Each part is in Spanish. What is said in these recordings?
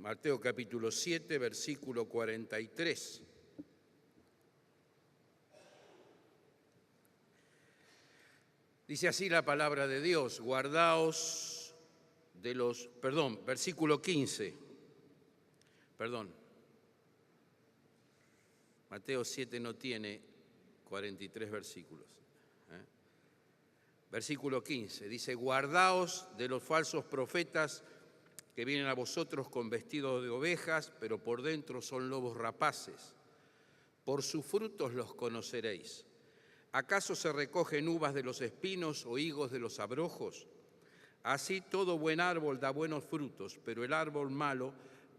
Mateo capítulo 7, versículo 43. Dice así la palabra de Dios: guardaos de los... versículo 15. Mateo 7 no tiene 43 versículos. Versículo 15, dice: guardaos de los falsos profetas que vienen a vosotros con vestidos de ovejas, pero por dentro son lobos rapaces. Por sus frutos los conoceréis. ¿Acaso se recogen uvas de los espinos o higos de los abrojos? Así todo buen árbol da buenos frutos, pero el árbol malo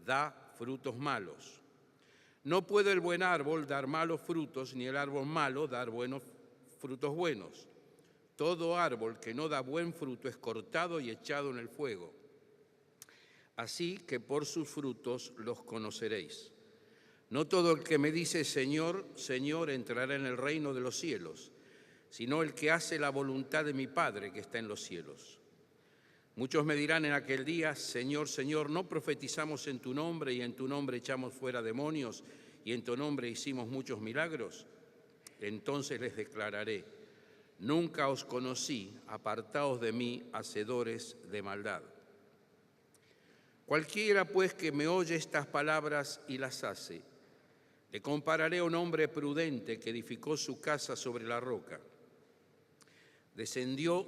da frutos malos. No puede el buen árbol dar malos frutos, ni el árbol malo dar frutos buenos. Todo árbol que no da buen fruto es cortado y echado en el fuego. Así que por sus frutos los conoceréis. No todo el que me dice Señor, Señor entrará en el reino de los cielos, sino el que hace la voluntad de mi Padre que está en los cielos. Muchos me dirán en aquel día: Señor, Señor, ¿no profetizamos en tu nombre y en tu nombre echamos fuera demonios y en tu nombre hicimos muchos milagros? Entonces les declararé: nunca os conocí, apartaos de mí, hacedores de maldad. Cualquiera pues que me oye estas palabras y las hace, le compararé a un hombre prudente que edificó su casa sobre la roca. Descendió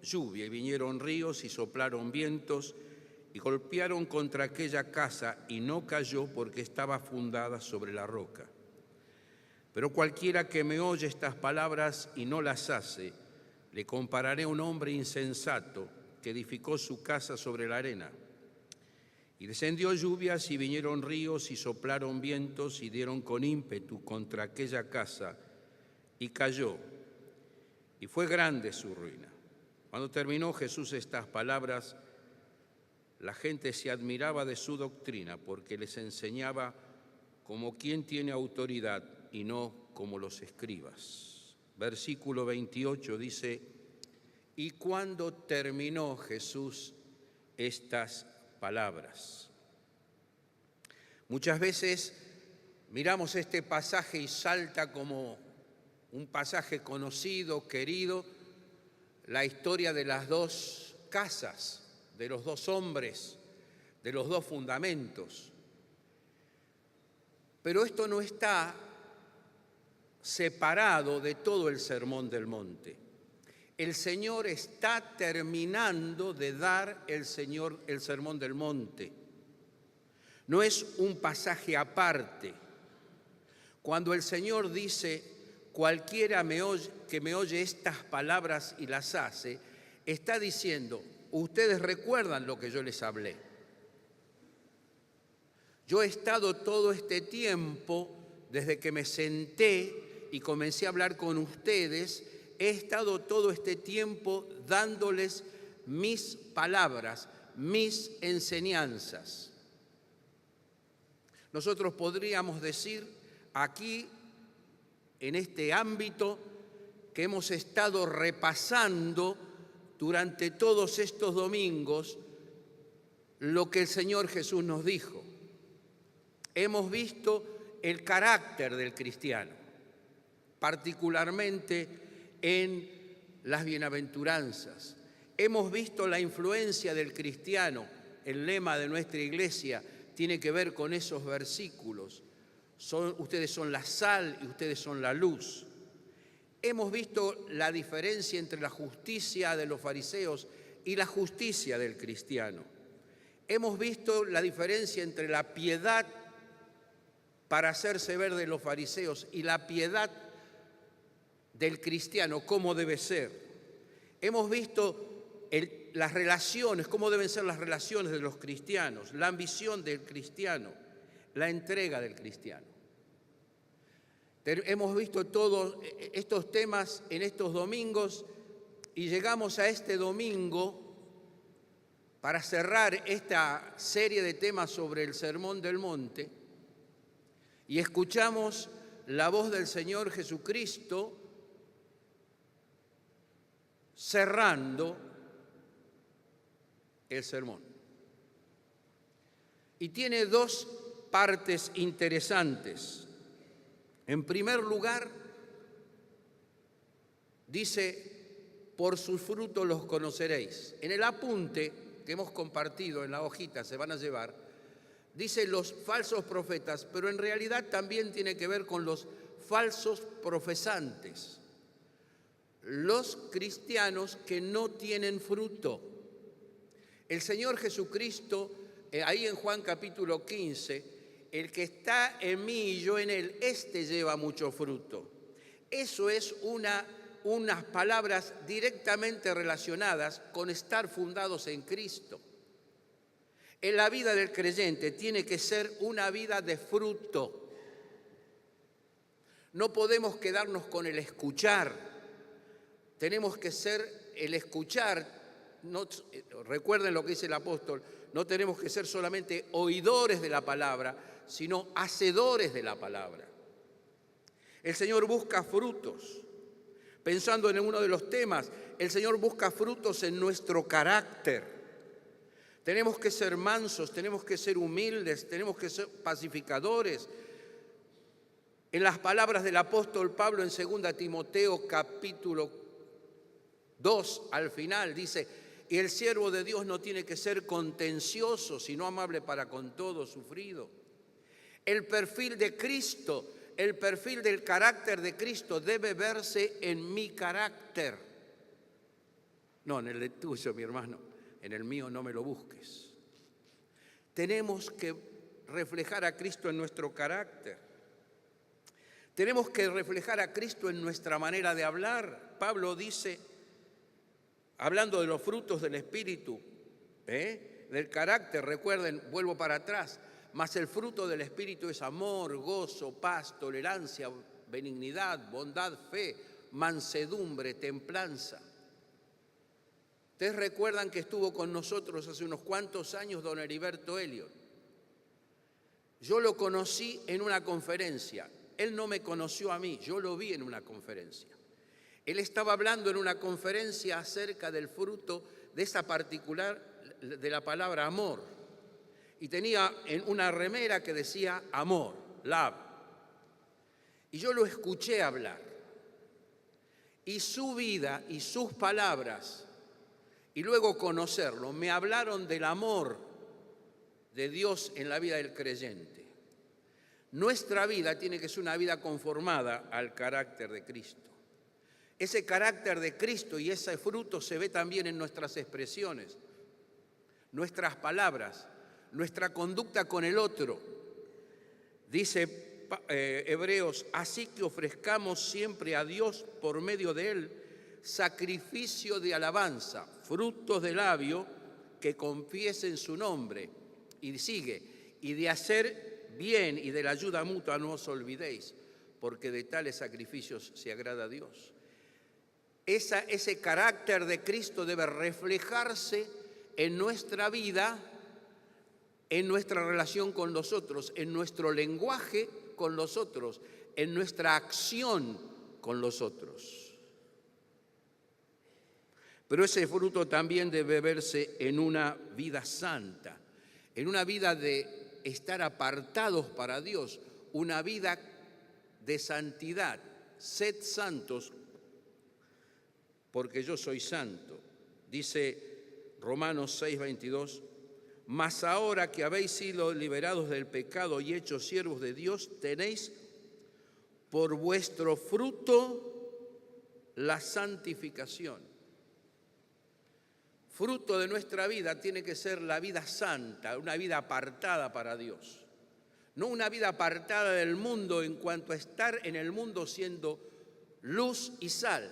lluvia y vinieron ríos y soplaron vientos y golpearon contra aquella casa y no cayó porque estaba fundada sobre la roca. Pero cualquiera que me oye estas palabras y no las hace, le compararé a un hombre insensato que edificó su casa sobre la arena. Y descendió lluvias y vinieron ríos y soplaron vientos y dieron con ímpetu contra aquella casa y cayó, y fue grande su ruina. Cuando terminó Jesús estas palabras, la gente se admiraba de su doctrina, porque les enseñaba como quien tiene autoridad y no como los escribas. Versículo 28 dice: y cuando terminó Jesús estas palabras. Muchas veces miramos este pasaje y salta como un pasaje conocido, querido, la historia de las dos casas, de los dos hombres, de los dos fundamentos. Pero esto no está separado de todo el Sermón del Monte. El Señor está terminando de dar el Sermón del Monte. No es un pasaje aparte. Cuando el Señor dice: cualquiera que me oye estas palabras y las hace, está diciendo: ustedes recuerdan lo que yo les hablé. Yo he estado todo este tiempo, desde que me senté y comencé a hablar con ustedes, he estado todo este tiempo dándoles mis palabras, mis enseñanzas. Nosotros podríamos decir aquí, en este ámbito, que hemos estado repasando durante todos estos domingos lo que el Señor Jesús nos dijo. Hemos visto el carácter del cristiano, particularmente en las bienaventuranzas. Hemos visto la influencia del cristiano. El lema de nuestra iglesia tiene que ver con esos versículos. Ustedes son la sal y ustedes son la luz. Hemos visto la diferencia entre la justicia de los fariseos y la justicia del cristiano. Hemos visto la diferencia entre la piedad para hacerse ver de los fariseos y la piedad del cristiano, cómo debe ser. Hemos visto las relaciones, cómo deben ser las relaciones de los cristianos, la ambición del cristiano, la entrega del cristiano. Hemos visto todos estos temas en estos domingos y llegamos a este domingo para cerrar esta serie de temas sobre el Sermón del Monte y escuchamos la voz del Señor Jesucristo cerrando el sermón. Y tiene dos partes interesantes. En primer lugar, dice, por sus frutos los conoceréis. En el apunte que hemos compartido en la hojita, se van a llevar, dice los falsos profetas, pero en realidad también tiene que ver con los falsos profesantes, los cristianos que no tienen fruto. El Señor Jesucristo, ahí en Juan capítulo 15, el que está en mí y yo en él, este lleva mucho fruto. Eso es unas palabras directamente relacionadas con estar fundados en Cristo. En la vida del creyente tiene que ser una vida de fruto. No podemos quedarnos con el escuchar. Tenemos que ser el escuchar. No, recuerden lo que dice el apóstol, no tenemos que ser solamente oidores de la palabra, sino hacedores de la palabra. El Señor busca frutos. Pensando en uno de los temas, el Señor busca frutos en nuestro carácter. Tenemos que ser mansos, tenemos que ser humildes, tenemos que ser pacificadores. En las palabras del apóstol Pablo en 2 Timoteo capítulo 2, al final dice, y el siervo de Dios no tiene que ser contencioso, sino amable para con todo, sufrido. El perfil de Cristo, el perfil del carácter de Cristo debe verse en mi carácter. No en el tuyo, mi hermano, en el mío no me lo busques. Tenemos que reflejar a Cristo en nuestro carácter. Tenemos que reflejar a Cristo en nuestra manera de hablar. Pablo dice, hablando de los frutos del Espíritu, del carácter, recuerden, vuelvo para atrás, mas el fruto del Espíritu es amor, gozo, paz, tolerancia, benignidad, bondad, fe, mansedumbre, templanza. Ustedes recuerdan que estuvo con nosotros hace unos cuantos años don Heriberto Elliot. Yo lo conocí en una conferencia. Él no me conoció a mí, yo lo vi en una conferencia. Él estaba hablando en una conferencia acerca del fruto de esa particular, de la palabra amor. Y tenía en una remera que decía amor, love. Y yo lo escuché hablar. Y su vida y sus palabras, y luego conocerlo, me hablaron del amor de Dios en la vida del creyente. Nuestra vida tiene que ser una vida conformada al carácter de Cristo. Ese carácter de Cristo y ese fruto se ve también en nuestras expresiones, nuestras palabras, nuestra conducta con el otro. Dice Hebreos, así que ofrezcamos siempre a Dios por medio de Él sacrificio de alabanza, frutos de labio que confiesen su nombre. Y sigue, y de hacer bien y de la ayuda mutua no os olvidéis, porque de tales sacrificios se agrada a Dios. Ese carácter de Cristo debe reflejarse en nuestra vida, en nuestra relación con los otros, en nuestro lenguaje con los otros, en nuestra acción con los otros. Pero ese fruto también debe verse en una vida santa, en una vida de estar apartados para Dios, una vida de santidad. Sed santos, porque yo soy santo. Dice Romanos 6:22, mas ahora que habéis sido liberados del pecado y hechos siervos de Dios, tenéis por vuestro fruto la santificación. Fruto de nuestra vida tiene que ser la vida santa, una vida apartada para Dios. No una vida apartada del mundo en cuanto a estar en el mundo siendo luz y sal,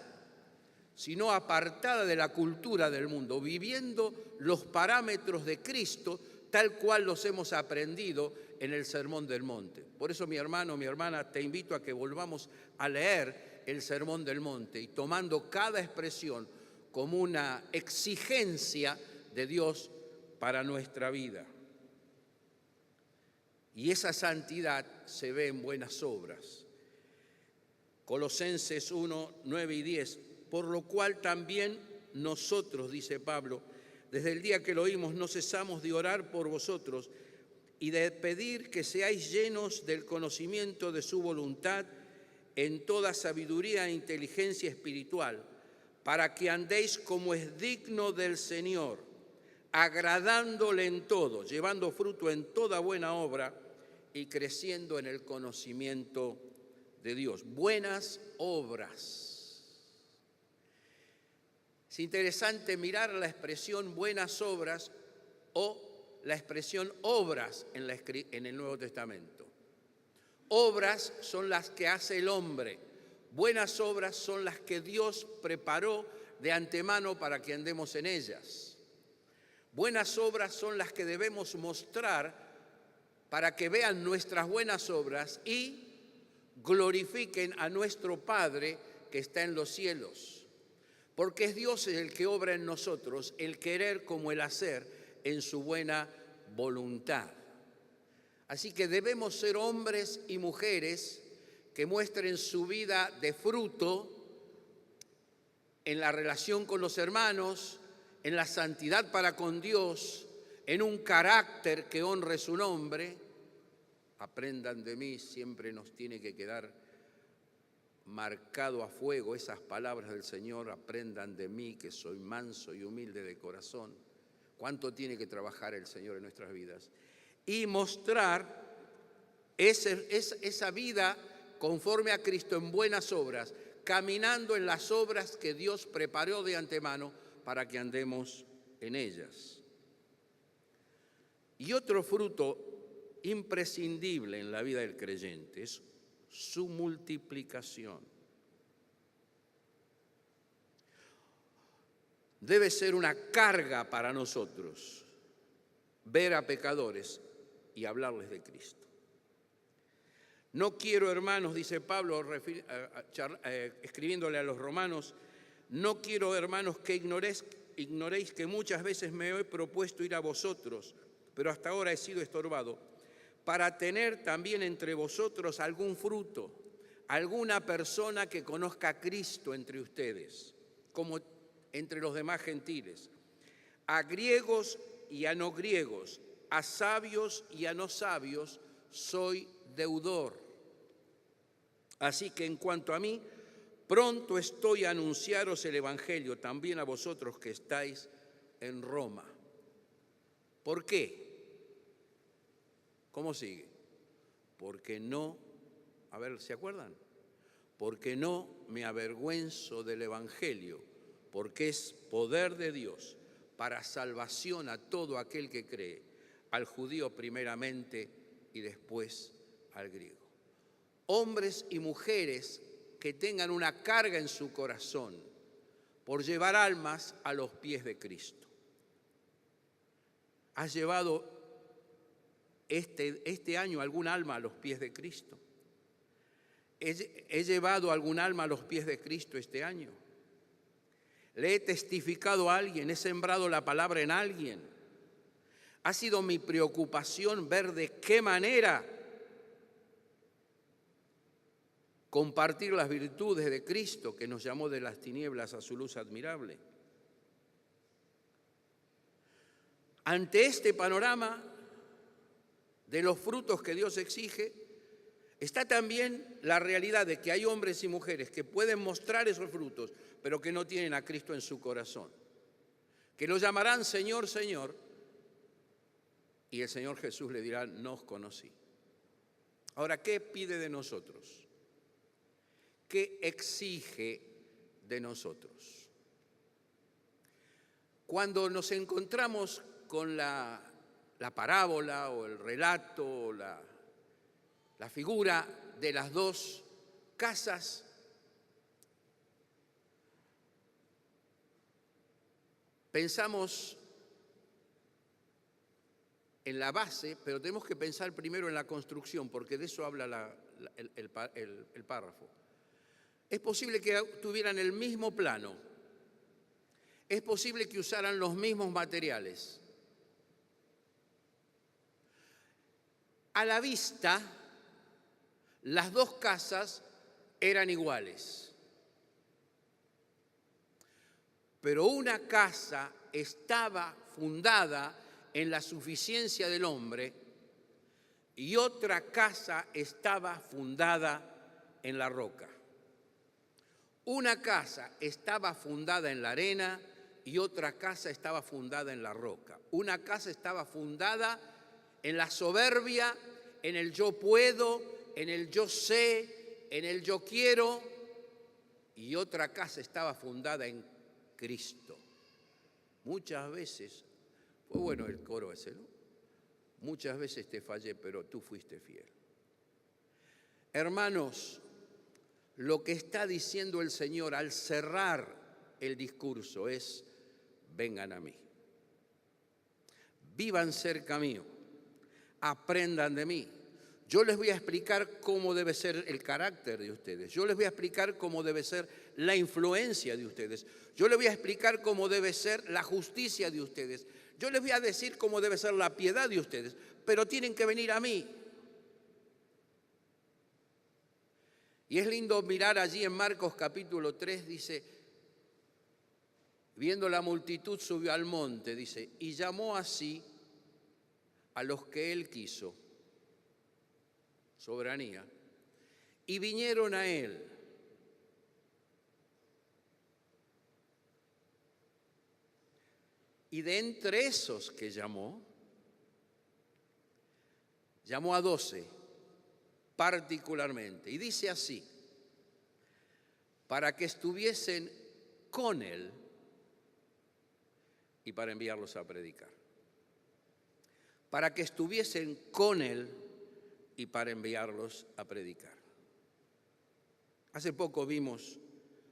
sino apartada de la cultura del mundo, viviendo los parámetros de Cristo tal cual los hemos aprendido en el Sermón del Monte. Por eso, mi hermano, mi hermana, te invito a que volvamos a leer el Sermón del Monte y tomando cada expresión como una exigencia de Dios para nuestra vida. Y esa santidad se ve en buenas obras. Colosenses 1, 9 y 10. Por lo cual también nosotros, dice Pablo, desde el día que lo oímos, no cesamos de orar por vosotros y de pedir que seáis llenos del conocimiento de su voluntad en toda sabiduría e inteligencia espiritual, para que andéis como es digno del Señor, agradándole en todo, llevando fruto en toda buena obra y creciendo en el conocimiento de Dios. Buenas obras. Es interesante mirar la expresión buenas obras o la expresión obras en el Nuevo Testamento. Obras son las que hace el hombre. Buenas obras son las que Dios preparó de antemano para que andemos en ellas. Buenas obras son las que debemos mostrar para que vean nuestras buenas obras y glorifiquen a nuestro Padre que está en los cielos. Porque es Dios el que obra en nosotros el querer como el hacer en su buena voluntad. Así que debemos ser hombres y mujeres que muestren su vida de fruto en la relación con los hermanos, en la santidad para con Dios, en un carácter que honre su nombre. Aprendan de mí, siempre nos tiene que quedar marcado a fuego esas palabras del Señor. Aprendan de mí, que soy manso y humilde de corazón. ¿Cuánto tiene que trabajar el Señor en nuestras vidas? Y mostrar esa vida conforme a Cristo en buenas obras, caminando en las obras que Dios preparó de antemano para que andemos en ellas. Y otro fruto imprescindible en la vida del creyente es su multiplicación. Debe ser una carga para nosotros ver a pecadores y hablarles de Cristo. No quiero, hermanos, dice Pablo, escribiéndole a los romanos, no quiero, hermanos, que ignoréis que muchas veces me he propuesto ir a vosotros, pero hasta ahora he sido estorbado, para tener también entre vosotros algún fruto, alguna persona que conozca a Cristo entre ustedes, como entre los demás gentiles, a griegos y a no griegos, a sabios y a no sabios, soy deudor. Así que en cuanto a mí, pronto estoy a anunciaros el Evangelio, también a vosotros que estáis en Roma. ¿Por qué? ¿Cómo sigue? Porque no, a ver, ¿se acuerdan? Porque no me avergüenzo del Evangelio, porque es poder de Dios para salvación a todo aquel que cree, al judío primeramente y después al griego. Hombres y mujeres que tengan una carga en su corazón por llevar almas a los pies de Cristo. ¿Has llevado este año algún alma a los pies de Cristo? ¿He llevado algún alma a los pies de Cristo este año? ¿Le he testificado a alguien? ¿He sembrado la palabra en alguien? Ha sido mi preocupación ver de qué manera compartir las virtudes de Cristo, que nos llamó de las tinieblas a su luz admirable. Ante este panorama de los frutos que Dios exige, está también la realidad de que hay hombres y mujeres que pueden mostrar esos frutos, pero que no tienen a Cristo en su corazón, que lo llamarán Señor, Señor, y el Señor Jesús le dirá, no os conocí. Ahora, ¿qué pide de nosotros? ¿Qué exige de nosotros? Cuando nos encontramos con la parábola o el relato o la figura de las dos casas, pensamos en la base, pero tenemos que pensar primero en la construcción, porque de eso habla el párrafo. Es posible que tuvieran el mismo plano, es posible que usaran los mismos materiales. A la vista, las dos casas eran iguales, pero una casa estaba fundada en la suficiencia del hombre y otra casa estaba fundada en la roca. Una casa estaba fundada en la arena y otra casa estaba fundada en la roca. Una casa estaba fundada en la soberbia, en el yo puedo, en el yo sé, en el yo quiero, y otra casa estaba fundada en Cristo. Muchas veces, fue bueno el coro ese, ¿no? Muchas veces te fallé, pero tú fuiste fiel. Hermanos, lo que está diciendo el Señor al cerrar el discurso es: vengan a mí, vivan cerca mío, aprendan de mí. Yo les voy a explicar cómo debe ser el carácter de ustedes. Yo les voy a explicar cómo debe ser la influencia de ustedes. Yo les voy a explicar cómo debe ser la justicia de ustedes. Yo les voy a decir cómo debe ser la piedad de ustedes. Pero tienen que venir a mí. Y es lindo mirar allí en Marcos capítulo 3, dice, viendo la multitud subió al monte, dice, y llamó así a los que él quiso. Soberanía, y vinieron a él. Y de entre esos que llamó a 12 particularmente, y dice así, para que estuviesen con él y para enviarlos a predicar. Para que estuviesen con él y para enviarlos a predicar. Hace poco vimos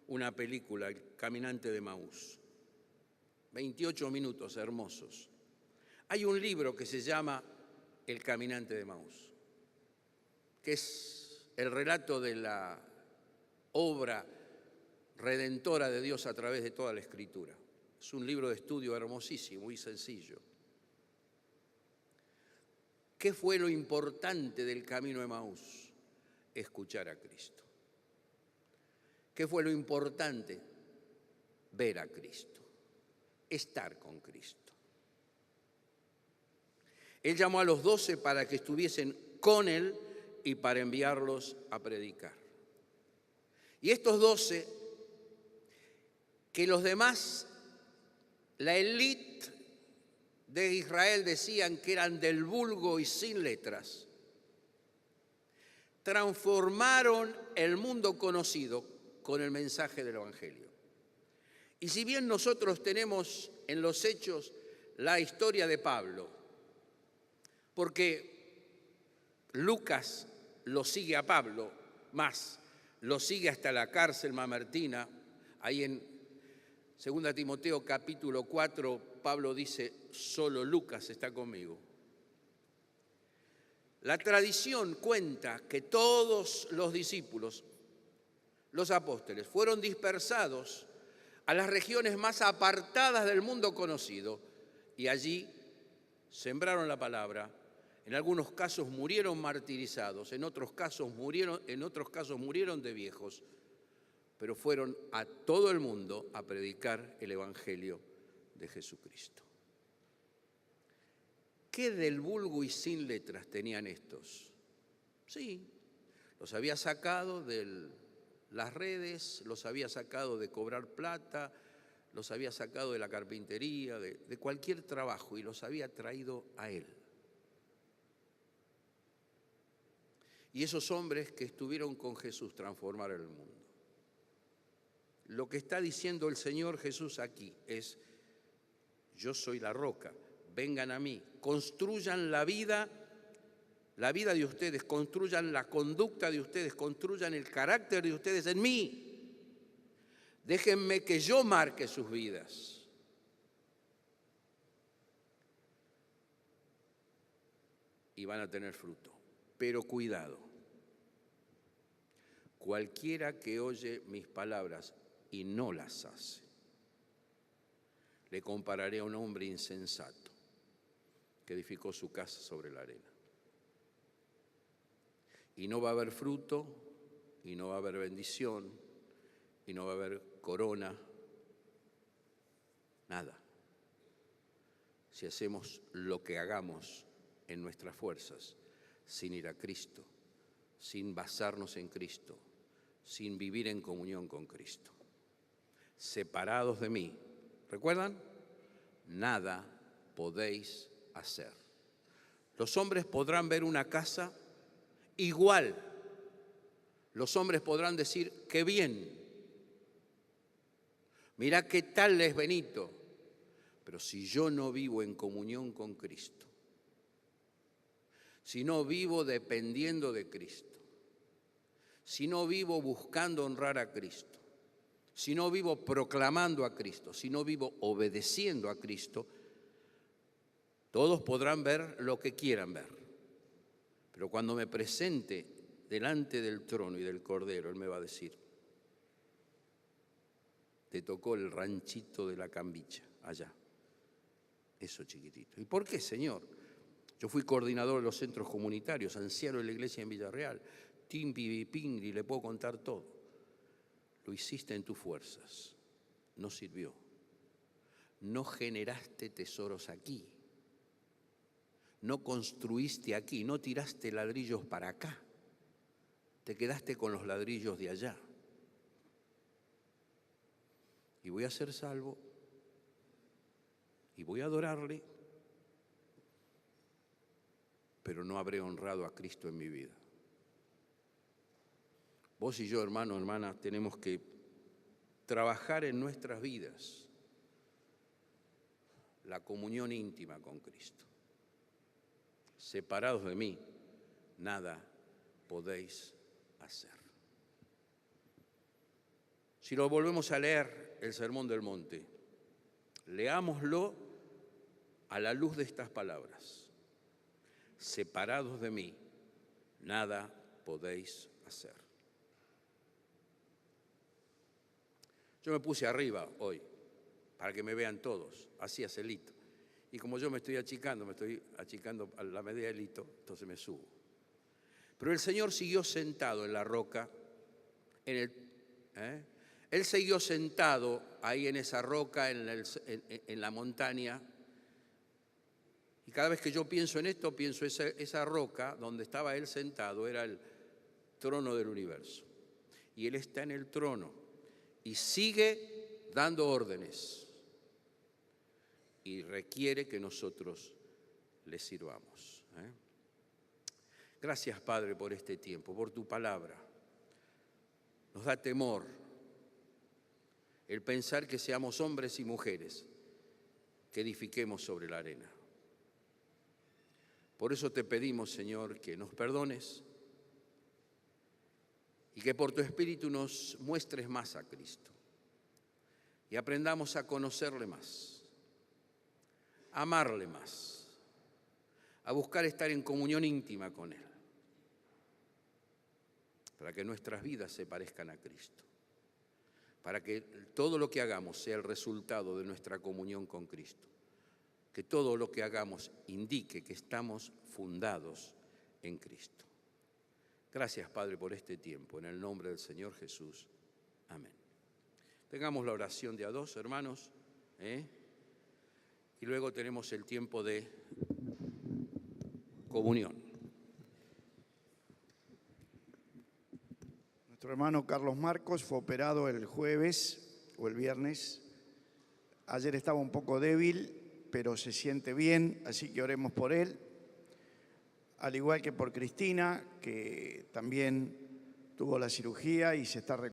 una película, El Caminante de Maús. 28 minutos hermosos. Hay un libro que se llama El Caminante de Maús, que es el relato de la obra redentora de Dios a través de toda la Escritura. Es un libro de estudio hermosísimo, muy sencillo. ¿Qué fue lo importante del camino de Maús? Escuchar a Cristo. ¿Qué fue lo importante? Ver a Cristo, estar con Cristo. Él llamó a los 12 para que estuviesen con él y para enviarlos a predicar. Y estos 12, que los demás, la élite de Israel decían que eran del vulgo y sin letras, transformaron el mundo conocido con el mensaje del Evangelio. Y si bien nosotros tenemos en los Hechos la historia de Pablo, porque Lucas lo sigue a Pablo, más lo sigue hasta la cárcel mamertina, ahí en 2 Timoteo capítulo 4, Pablo dice, solo Lucas está conmigo. La tradición cuenta que todos los discípulos, los apóstoles, fueron dispersados a las regiones más apartadas del mundo conocido y allí sembraron la palabra. En algunos casos murieron martirizados, en otros casos murieron de viejos, pero fueron a todo el mundo a predicar el Evangelio de Jesucristo. ¿Qué del vulgo y sin letras tenían estos? Sí, los había sacado de las redes, los había sacado de cobrar plata, los había sacado de la carpintería, de cualquier trabajo, y los había traído a él. Y esos hombres que estuvieron con Jesús transformaron el mundo. Lo que está diciendo el Señor Jesús aquí es, yo soy la roca, vengan a mí, construyan la vida de ustedes, construyan la conducta de ustedes, construyan el carácter de ustedes en mí. Déjenme que yo marque sus vidas. Y van a tener fruto. Pero cuidado, cualquiera que oye mis palabras y no las hace, le compararé a un hombre insensato que edificó su casa sobre la arena. Y no va a haber fruto, y no va a haber bendición, y no va a haber corona, nada. Si hacemos lo que hagamos en nuestras fuerzas, sin ir a Cristo, sin basarnos en Cristo, sin vivir en comunión con Cristo. Separados de mí, ¿recuerdan? Nada podéis hacer. Los hombres podrán ver una casa igual. Los hombres podrán decir, qué bien. Mirá qué tal es Benito. Pero si yo no vivo en comunión con Cristo, si no vivo dependiendo de Cristo, si no vivo buscando honrar a Cristo, si no vivo proclamando a Cristo, si no vivo obedeciendo a Cristo, todos podrán ver lo que quieran ver. Pero cuando me presente delante del trono y del Cordero, Él me va a decir, te tocó el ranchito de la Cambicha, allá. Eso chiquitito. ¿Y por qué, Señor? Yo fui coordinador de los centros comunitarios, anciano de la iglesia en Villarreal, timpi, pingri, le puedo contar todo. Lo hiciste en tus fuerzas, no sirvió. No generaste tesoros aquí, no construiste aquí, no tiraste ladrillos para acá, te quedaste con los ladrillos de allá. Y voy a ser salvo, y voy a adorarle, pero no habré honrado a Cristo en mi vida. Vos y yo, hermano, hermana, tenemos que trabajar en nuestras vidas la comunión íntima con Cristo. Separados de mí, nada podéis hacer. Si lo volvemos a leer, el Sermón del Monte, leámoslo a la luz de estas palabras. Separados de mí, nada podéis hacer. Yo me puse arriba hoy, para que me vean todos, así a celito. Y como yo me estoy achicando a la medida del hito, entonces me subo. Pero el Señor siguió sentado en la roca, Él siguió sentado ahí en esa roca, en la montaña. Y cada vez que yo pienso en esto, pienso esa roca donde estaba Él sentado, era el trono del universo. Y Él está en el trono y sigue dando órdenes. Y requiere que nosotros le sirvamos. Gracias, Padre, por este tiempo, por tu palabra. Nos da temor el pensar que seamos hombres y mujeres que edifiquemos sobre la arena. Por eso te pedimos, Señor, que nos perdones y que por tu Espíritu nos muestres más a Cristo y aprendamos a conocerle más, a amarle más, a buscar estar en comunión íntima con Él, para que nuestras vidas se parezcan a Cristo, para que todo lo que hagamos sea el resultado de nuestra comunión con Cristo, que todo lo que hagamos indique que estamos fundados en Cristo. Gracias, Padre, por este tiempo, en el nombre del Señor Jesús. Amén. Tengamos la oración de a dos, hermanos, y luego tenemos el tiempo de comunión. Nuestro hermano Carlos Marcos fue operado el jueves o el viernes. Ayer estaba un poco débil, pero se siente bien, así que oremos por él. Al igual que por Cristina, que también tuvo la cirugía y se está recuperando.